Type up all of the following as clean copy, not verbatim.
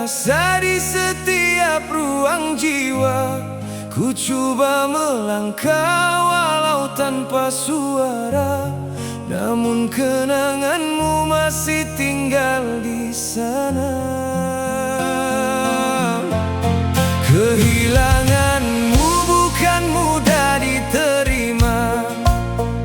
terasa di setiap ruang jiwa. Ku coba melangkah walau tanpa suara, namun kenanganmu masih tinggal di sana. Kehilanganmu bukan mudah diterima.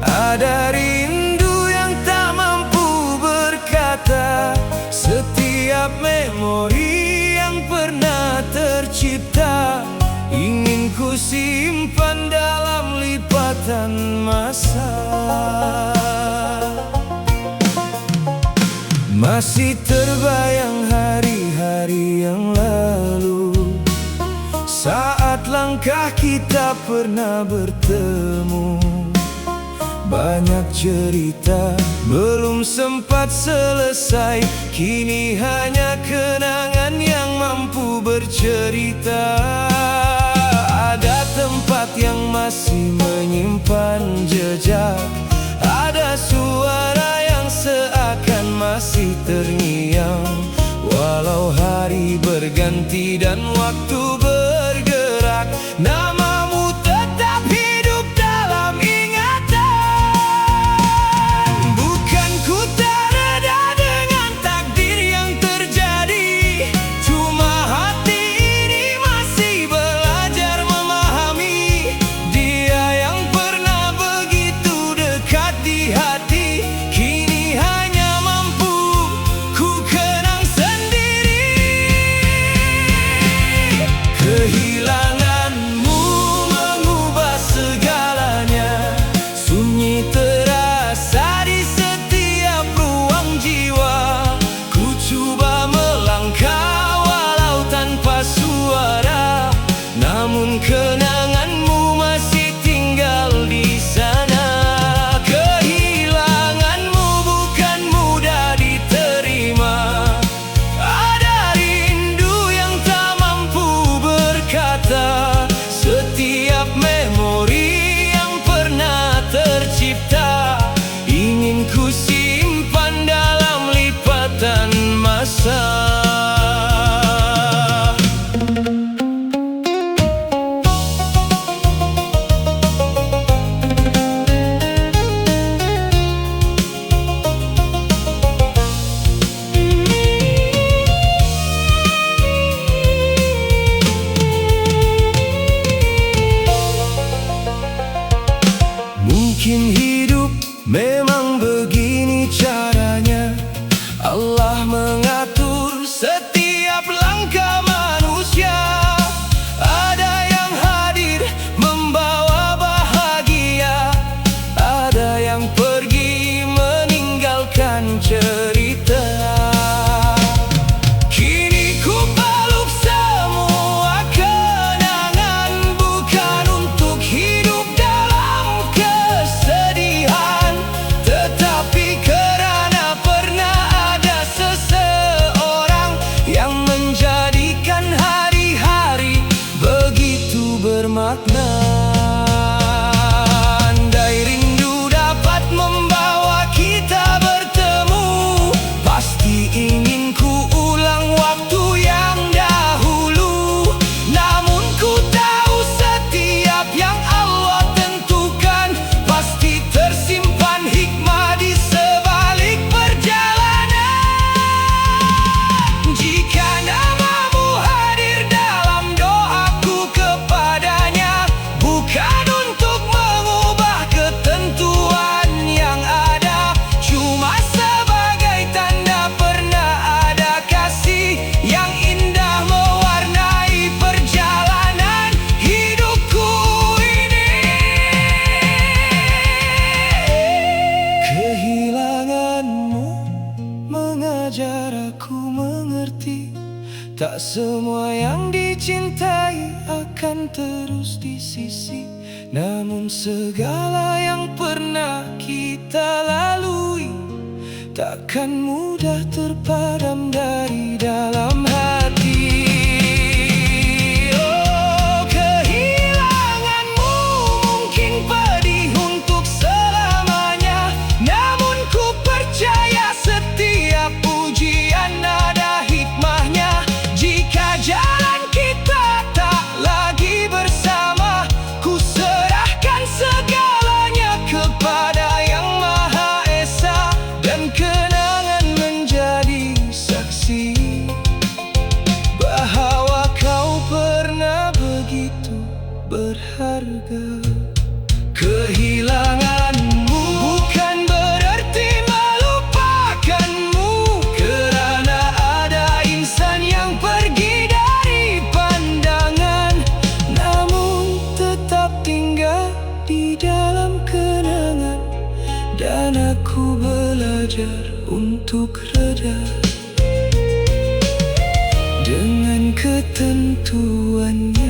Ada rindu yang tak mampu berkata. Setiap memori yang pernah tercipta ingin ku simpan dalam lipatan masa. Masih terbayang hari-hari yang lalu, saat langkah kita pernah bertemu. Banyak cerita belum sempat selesai, kini hanya kenangan yang mampu bercerita. Ada tempat yang masih menyimpan jejak, ada suara yang seakan masih terngiang. Walau hari berganti dan waktu bergerak, namamu tetap hidup dalam ingatan. Bukan ku tak reda dengan takdir yang terjadi, cuma hati ini masih belajar memahami. Dia yang pernah begitu dekat di hati, kini hanya mampu ku kenang sendiri. Kehilanganmu mengubah segalanya, sunyi terasa di setiap ruang jiwa. Ku coba melangkah walau tanpa suara, namun kenanganmu masih tinggal di sana. Kehilanganmu bukan mudah diterima. Ada rindu yang tak mampu berkata. Setiap memori yang pernah tercipta ingin ku simpan dalam lipatan masa. Mungkin hidup memang begini caranya, Allah mengatur setiap langkah manusia. Ada yang hadir membawa bahagia, ada yang pergi meninggalkan cerita. Kini ku peluk semua kenangan, bukan untuk hidup dalam kesedihan, tetapi kerana pernah ada seseorang yang menjadikan hari-hari begitu bermakna. Andai rindu dapat membawa kita bertemu, pasti ingin ku ulang waktu yang dahulu. Namun ku tahu setiap yang Allah tentukan pasti tersimpan hikmah di sebalik perjalanan. Jika namamu hadir dalam doaku kepadanya, bukan untuk mengubah ketentuan yang ada, cuma sebagai tanda pernah ada kasih yang indah mewarnai perjalanan hidupku ini. Kehilanganmu mengajar aku mengerti, tak semua yang dicintai akan terus di sisi. Namun segala yang pernah kita lalui takkan mudah terpadam dari dalam hati. Oh, kehilanganmu mungkin pedih untuk selamanya, namun ku percaya setiap ujian ada hikmahnya. Jika dan aku belajar untuk reda dengan ketentuannya.